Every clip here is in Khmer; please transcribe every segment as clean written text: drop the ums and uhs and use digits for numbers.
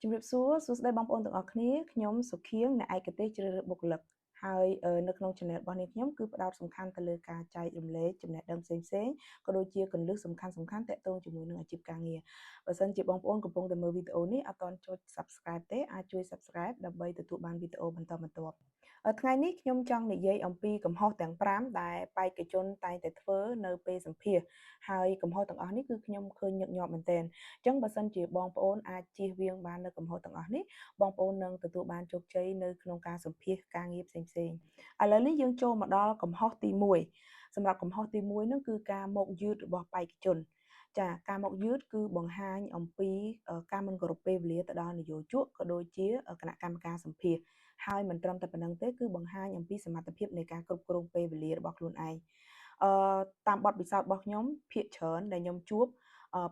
ជំរាបសួរសួស្តីបងប្អូនទាំងអស់គ្នាខ្ញុំសុខៀងអ្នកឯកទេសជ្រើសរើសបុគ្គលិកហើយនៅក្នុង channel របស់នេះខ្ញុំគឺផ្ដោតសំខាន់ទៅលើការចែករំលែកចំណេះដឹងផ្សេងៗក៏ដូចជាគន្លឹះសំខាន់ៗទាក់ទងជាមួយនឹងអាជីពការងារបើសិនជាបងប្អូនកំពុងតែមើលវីដេអូនេះអត់ទាន់ចុច Subscribe ទេអាចជួយ Subscribe ដើម្បីទទួលបានវីដេអូបន្តបន្ទាប់ថ្ងៃនេះខ្ញុំចង់និយាយអំពីកំហុសទាំង5ដែលបេក្ខជនតែងតែធ្វើនៅពេលសម្ភាសន៍ហើយកំហុសទាំងអស់នេះគឺខ្ញុំឃើញញឹកញាប់មែនទែនអញ្ចឹងបើសិនជាបងប្អូនអាចជៀសវាងបាននៅកំហុសទាំងអស់នេះបងប្អូននឹងទទួលបានជោគជ័យនៅក្នុងការសម្ភាសន៍ការងារផ្សេងៗឥឡូវនេះយើងចូលមកដល់កំហុសទី1សម្រាប់កំហុសទី1នោះគឺការមកយឺតរបស់បេក្ខជនចាការមកយឺតគឺបង្ហាញអំពីការមិនគោរពពេលវេលាទៅដល់នយោជកក៏ដូចជាគណៈកម្មការសម្ភាសន៍ហើយមិនត្រឹមតែប៉ុណ្្នឹងទេគឺបង្ហាញអំពីសមត្ថភាពនៃការគ្រប់គ្រងពេលវេលារបស់ខ្លួនឯងតាមបទពិសោធន៍របស់ខ្ញុំភាគច្រើនដែលខ្ញុំជួប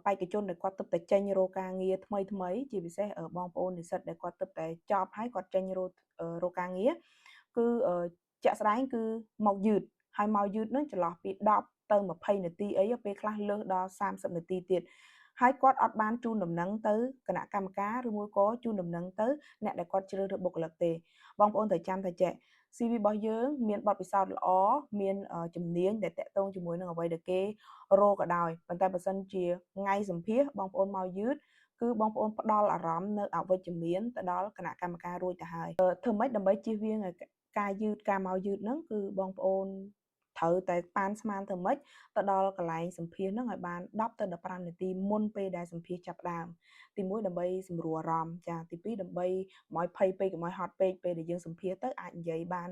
បេក្ខជនដែលគាត់ទើបតែចេញរកការងារថ្មីជាពិសេសបងប្អូននិស្សិតដែលគាត់ទើបតែចប់ហើយគាត់ចេញរកការងារគឺជាក់ស្ដែងគឺមកយឺតហើយមកយឺតនឹងចន្លោះពី10ទៅ20នាទីអីពេលខ្លះលើសដល់30នាទីទៀតហើយគាត់អត់បានជូនដំណឹងទៅគណៈកម្មការឬមួយក៏ជូនដំណឹងទៅអ្នកដែលគាត់ជ្រើសរើសបុគ្គលិកទេបងប្អូនត្រូវចាំថាចេះ CV របស់យើងមានបទពិសោធន៍ល្អមានជំនាញដែលតាក់ទងជាមួយនឹងអ្វីដែលគេរកក៏ដោយប៉ុន្តែបើសិនជាថ្ងៃសម្ភាសបងប្អូនមកយឺតគឺបងប្អូនផ្ដល់អារម្មណ៍នៅអវិជ្ជមានទៅដល់គណៈកម្មការរួចទៅហើយធ្វើម៉េចដើម្បីជៀសវាងការមកយឺតហ្នឹងគឺបងប្អូនត្រូវតែប៉ានស្មានទៅម៉េចទៅដល់កន្លែងសម្ភាសហ្នឹងឲ្យបាន10ទៅ15នាទីមុនពេលដែលសម្ភាសចាប់ដើមទី1ដើម្បីសម្រួលអារម្មណ៍ចាទី2ដើម្បីកុំឲ្យភ័យពេកកុំឲ្យហត់ពេកពេលដែលយើងសម្ភាសទៅអាចនិយាយបាន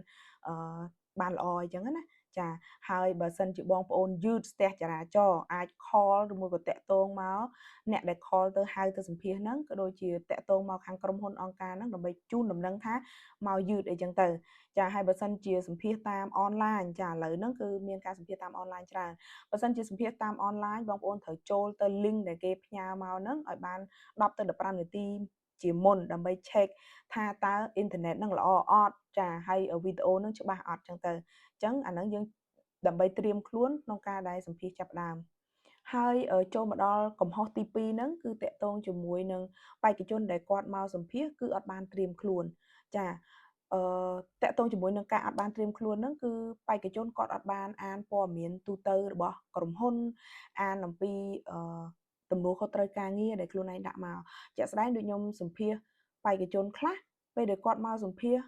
ល្អអញ្ចឹងណាចាហើយបើសិនជាបងប្អូនយឺតស្ទះចរាចរណ៍អាច call ឬមួយក៏តាក់ទងមកអ្នកដែល call ទៅហៅទៅសម្ភាសហ្នឹងក៏ដូចជាតាក់ទងមកខាងក្រុមហ៊ុនអង្គការហ្នឹងដើម្បីជូនដំណឹងថាមកយឺតអីចឹងទៅចាហើយបើសិនជាសម្ភាសតាមអនឡាញចាឥឡូវហ្នឹងគឺមានការសម្ភាសតាមអនឡាញច្រើនបើសិនជាសម្ភាសតាមអនឡាញបងប្អូនត្រូវចូលទៅ link ដែលគេផ្ញើមកហ្នឹងឲ្យបាន10ទៅ15នាទីជាមុនដើម្បី check ថាតើអ៊ីនធឺណិតហ្នឹងល្អអត់ចាហើយវីដេអូហ្នឹងច្បាស់អត់ចឹងទៅអញ្ចឹងអាហ្នឹងយើងដើម្បីត្រៀមខ្លួនក្នុងការដែលសម្ភាសចាប់ដើមហើយចូលមកដល់កំហុសទី2ហ្នឹងគឺតកតងជាមួយនឹងបេក្ខជនដែលគាត់មកសម្ភាសគឺអត់បានត្រៀមខ្លួនចាតកតងជាមួយនឹងការអត់បានត្រៀមខ្លួនហ្នឹងគឺបេក្ខជនគាត់អត់បានអានព័ត៌មានទូទៅរបស់ក្រុមហ៊ុនអានអំពីទំនួលខុសត្រូវការងារដែលខ្លួនឯងដាក់មកជាក់ស្ដែងដូចខ្ញុំសម្ភាសបេក្ខជនខ្លះពេលដែលគាត់មកសម្ភាស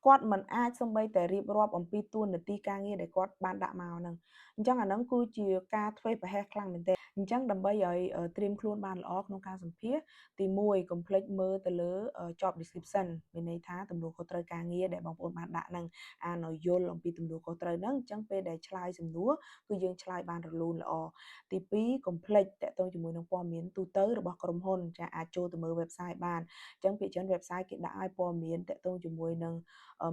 គាត់មិនអាចសូម្បីតែរៀបរាប់អំពីតួនាទីការងារដែលគាត់បានដាក់មកហ្នឹងអញ្ចឹងអាហ្នឹងគឺជាការធ្វេសប្រហែសខ្លាំងមែនទែនអញ្ចឹងដើម្បីឲ្យត្រៀមខ្លួនបានល្អក្នុងការសម្ភាសទី1កុំភ្លេចមើលទៅលើ job description មានន័យថាទំនួលខុសត្រូវការងារដែលបងប្អូនបានដាក់ហ្នឹងអានឲ្យយល់អំពីទំនួលខុសត្រូវហ្នឹងអញ្ចឹងពេលដែលឆ្លើយសំណួរគឺយើងឆ្លើយបានរលូនល្អទី2កុំភ្លេចតាក់ទងជាមួយនឹងព័ត៌មានទូទៅរបស់ក្រុមហ៊ុនចាអាចចូលទៅមើល website បានអញ្ចឹងភាគច្រើន website គេដាក់ឲ្យព័ត៌មានតាក់ទងជាមួយនឹង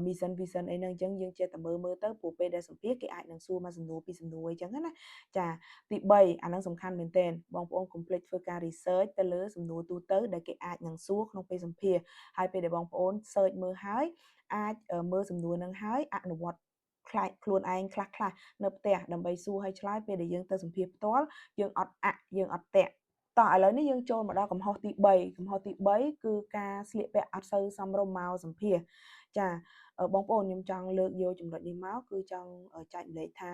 mission vision អីហ្នឹងអញ្ចឹងយើងចេះតែមើលទៅព្រោះពេលដែលសម្ភាសគេអាចនឹងសួរមកសំណួរពីសំណួរអញ្ចឹងណាចាទី3អាហ្នឹងសំខាន់មែនទែនបងប្អូនកុំភ្លេចធ្វើការ research ទៅលើសំណួរទូទៅដែលគេអាចនឹងសួរក្នុងពេលសម្ភាសហើយពេលដែលបងប្អូន search មើលហើយអាចមើលសំណួរហ្នឹងហើយអនុវត្តខ្លាចខ្លួនឯងខ្លះនៅផ្ទះដើម្បីសួរឲ្យឆ្លើយពេលដែលយើងទៅសម្ភាសផ្ទាល់យើងអត់យើងអត់តាក់តោះឥឡូវនេះយើងចូលមកដល់កំហុសទី3កំហុសទី3គឺការស្លៀកពាក់អត់សូវសមរម្យមកសម្ភាសចាបងប្អូនខ្ញុំចង់លើកយកចំណុចនេះមកគឺចង់ចែករំលែកថា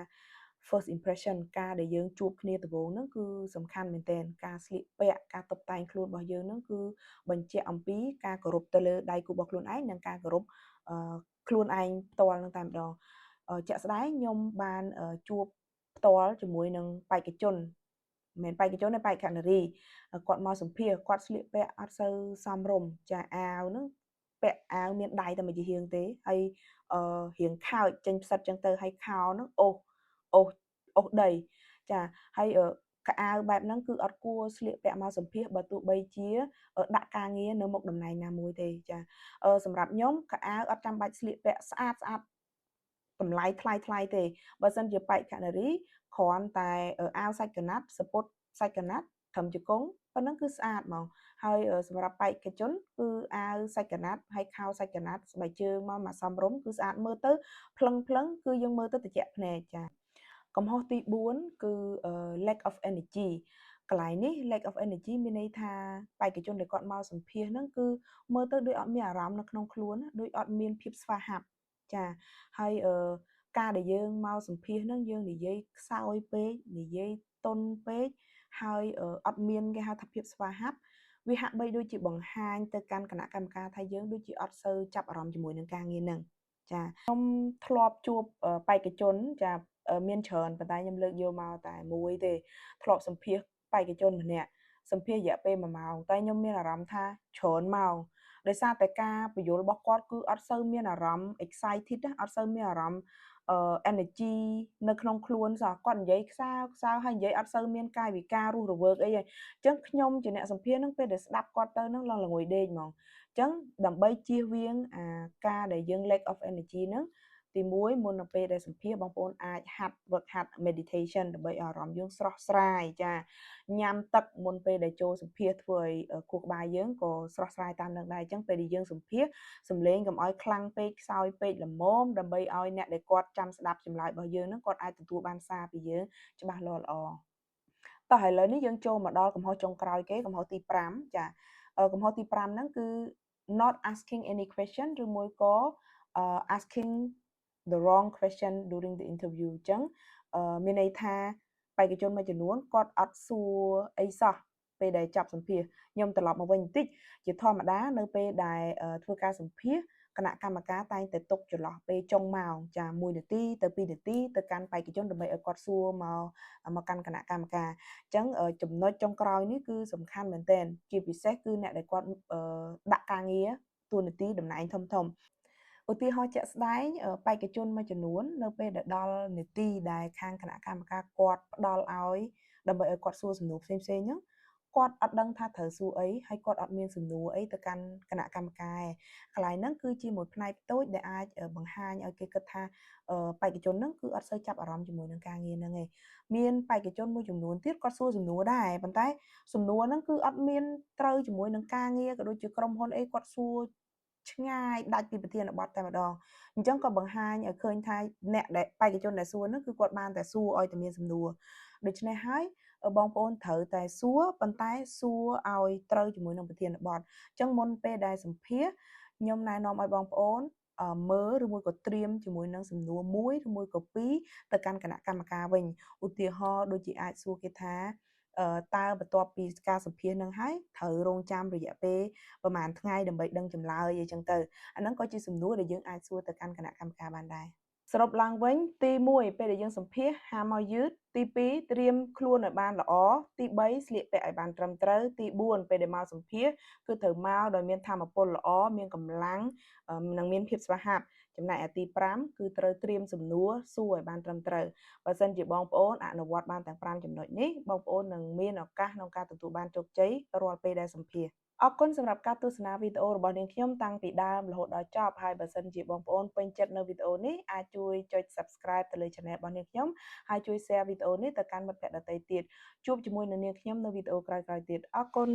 first impression ការដែលយើងជួបគ្នាដំបូងហ្នឹងគឺសំខាន់មែនទែនការស្លៀកពាក់ការតុបតែងខ្លួនរបស់យើងហ្នឹងគឺបញ្ជាក់អំពីការគោរពទៅលើដៃគូរបស់ខ្លួនឯងនិងការគោរពខ្លួនឯងផ្ទាល់ហ្នឹងតែម្ដងជាក់ស្ដែងខ្ញុំបានជួបផ្ទាល់ជាមួយនឹងបេក្ខជនមិនមែនបេក្ខជនទេបេក្ខនារីគាត់មកសម្ភាសគាត់ស្លៀកពាក់អត់សូវសមរម្យចាអាវហ្នឹងពាក់អាវមានដៃតែមួយជាហៀងទេហើយរៀងខើចចេញផ្សិតចឹងទៅហើយខោហ្នឹងអូសដីចាហើយកៅអៅបែបហ្នឹងគឺអត់គួរស្លៀកពាក់មកសម្ភាសបើទោះបីជាដាក់ការងារនៅមុខតំណែងណាមួយទេចាសម្រាប់ខ្ញុំកៅអៅអត់ចាំបាច់ស្លៀកពាក់ស្អាតតម្លៃថ្លៃទេបើសិនជាបេក្ខនារីគ្រាន់តែអាវសាច់ក្រណាត់សពុតសាច់ក្រណាត់ត្រឹមជង្គង់ប៉ុណ្ណឹងគឺស្អាតហ្មងហើយសម្រាប់បេក្ខជនគឺអាវសាច់ក្រណាត់ហើយខោសាច់ក្រណាត់ស្បែកជើងមកសមរម្យគឺស្អាតមើលទៅភ្លឹងគឺយើងមើលទៅត្រជាក់ភ្នែកចាកំហុសទី4គឺlack of energy កន្លែងនេះ lack of energy មានន័យថាបេក្ខជនដែលគាត់មកសម្ភាសន៍ហ្នឹងគឺមើលទៅដូចអត់មានអារម្មណ៍នៅក្នុងខ្លួនដូចអត់មានភាពស្វាហាប់ចាហើយការដែលយើងមកសម្ភាសន៍ហ្នឹងយើងនិយាយខ្សោយពេកនិយាយទន់ពេកហើយអត់មានគេហៅថាភាពស្វាហាប់វាហាក់បីដូចជាបង្ហាញទៅកាន់គណៈកម្មការថាយើងដូចជាអត់សូវចាប់អារម្មណ៍ជាមួយនឹងការងារហ្នឹងចាខ្ញុំធ្លាប់ជួបបេក្ខជនចាមានច្រើនប៉ុន្តែខ្ញុំលើកយកមកតែមួយទេធ្លាប់សម្ភាសន៍បេក្ខជនម្នាក់សម្ភាសន៍រយៈពេល1ម៉ោងតែខ្ញុំមានអារម្មណ៍ថាច្រើនម៉ោងដោយសារតែការពន្យល់របស់គាត់គឺអត់សូវមានអារម្មណ៍ excited អត់សូវមានអារម្មណ៍energy នៅក្នុងខ្លួនសោះគាត់និយាយខ្សោហើយនិយាយអត់សូវមានកាយវិការរស់រវើកអីទេអញ្ចឹងខ្ញុំជាអ្នកសម្ភាសន៍ហ្នឹងពេលដែលស្ដាប់គាត់ទៅហ្នឹងឡើងល្ងុយដេកហ្មងអញ្ចឹងដើម្បីជៀសវាងការដែលយើង lack of energy ហ្នឹងទីមួយមុននៅពេលដែលសម្ភាសន៍បងប្អូនអាចហាត់ meditation ដើម្បីឲ្យអារម្មណ៍យើងស្រស់ស្រាយចាញ៉ាំទឹកមុនពេលដែលចូលសម្ភាសន៍ធ្វើឲ្យខួរក្បាលយើងក៏ស្រស់ស្រាយតាមនឹងដែរអញ្ចឹងពេលដែលយើងសម្ភាសន៍សំឡេងកុំឲ្យខ្លាំងពេកខ្សោយពេកល្មមដើម្បីឲ្យអ្នកដែលគាត់ចាំស្ដាប់ចម្លើយរបស់យើងហ្នឹងគាត់អាចទទួលបានសារពីយើងច្បាស់លាស់ល្អតោះឥឡូវនេះយើងចូលមកដល់កំហុសចុងក្រោយគេកំហុសទី5ចាកំហុសទី5ហ្នឹងគឺ not asking any question ឬមួយក៏ asking the wrong question during the interview អញ្ចឹងមានន័យថាបេក្ខជនមួយចំនួនគាត់អត់សួរអីសោះពេលដែលចាប់សម្ភាសន៍ខ្ញុំត្រឡប់មកវិញបន្តិចជាធម្មតានៅពេលដែលធ្វើការសម្ភាសន៍គណៈកម្មការតែងតែទុកចន្លោះពេលចុងម៉ោងចា1នាទីទៅ2នាទីទៅកាន់បេក្ខជនដើម្បីឲ្យគាត់សួរមកកាន់គណៈកម្មការអញ្ចឹងចំណុចចុងក្រោយនេះគឺសំខាន់មែនទែនជាពិសេសគឺអ្នកដែលគាត់ដាក់ការងារតួនាទីតំណែងធំឧទាហរណ៍ជាក់ស្ដែងបេក្ខជនមួយចំនួននៅពេលដែលដល់នាទីដែលខាងគណៈកម្មការគាត់ផ្ដល់ឲ្យដើម្បីឲ្យគាត់សួរសំណួរផ្សេងៗហ្នឹងគាត់អត់ដឹងថាត្រូវសួរអីហើយគាត់អត់មានសំណួរអីទៅកាន់គណៈកម្មការឯងកន្លែងហ្នឹងគឺជាមួយផ្នែកតូចដែលអាចបង្ហាញឲ្យគេគិតថាបេក្ខជនហ្នឹងគឺអត់សូវចាប់អារម្មណ៍ជាមួយនឹងការងារហ្នឹងឯងមានបេក្ខជនមួយចំនួនទៀតគាត់សួរសំណួរដែរប៉ុន្តែសំណួរហ្នឹងគឺអត់មានត្រូវជាមួយនឹងការងារក៏ដូចជាក្រុមហ៊ុនអីគាត់សួរឆ្ងាយដាច់ពីប្រធានបទតែម្ដងអញ្ចឹងក៏បង្ហាញឲ្យឃើញថាអ្នកដែលបេក្ខជនដែលសួរហ្នឹងគឺគាត់បានតែសួរឲ្យតែមានសំណួរដូច្នេះហើយបងប្អូនត្រូវតែសួរប៉ុន្តែសួរឲ្យត្រូវជាមួយនឹងប្រធានបទអញ្ចឹងមុនពេលដែលសម្ភាសន៍ខ្ញុំណែនាំឲ្យបងប្អូនមើលឬមួយក៏ត្រៀមជាមួយនឹងសំណួរមួយឬមួយក៏ពីរទៅកាន់គណៈកម្មការវិញឧទាហរណ៍ដូចជាអាចសួរគេថាតើបន្ទាប់ពីការសម្ភាសន៍នឹងហើយត្រូវរងចាំរយៈពេលប្រហែលថ្ងៃដើម្បីដឹងចម្លើយអីចឹងទៅអាហ្នឹងក៏ជាសំណួរដែលយើងអាចសួរទៅកាន់គណៈកម្មការបានដែរសរុបឡើងវិញទី1ពេលដែលយើងសម្ភាសន៍ហាមឲ្យយឺតទី2ត្រៀមខ្លួនឲ្យបានល្អទី3ស្លៀកពាក់ឲ្យបានត្រឹមត្រូវទី4ពេលដែលមកសម្ភាសន៍គឺត្រូវមកដោយមានថាមពលល្អមានកម្លាំងនិងមានភាពស្វាហាប់ចំណែកឯទី5គឺត្រូវត្រៀមសំណួរសួរឲ្យបានត្រឹមត្រូវបើសិនជាបងប្អូនអនុវត្តបានទាំង5ចំណុចនេះបងប្អូននឹងមានឱកាសក្នុងការទទួលបានជោគជ័យរាល់ពេលដែលសម្ភាសន៍អរគុណសម្រាប់ការទស្សនាវីដេអូរបស់នាងខ្ញុំតាំងពីដើមរហូតដល់ចប់ហើយបើសិនជាបងប្អូនពេញចិត្តនៅវីដេអូនេះអាចជួយចុច Subscribe ទៅលើ Channel របស់នាងខ្ញុំហើយជួយ Share វីដេអូនេះទៅកាន់មិត្តភក្តិដទៃទៀតជួបជាមួយនឹងនាងខ្ញុំនៅវីដេអូក្រោយៗទៀតអរគុណ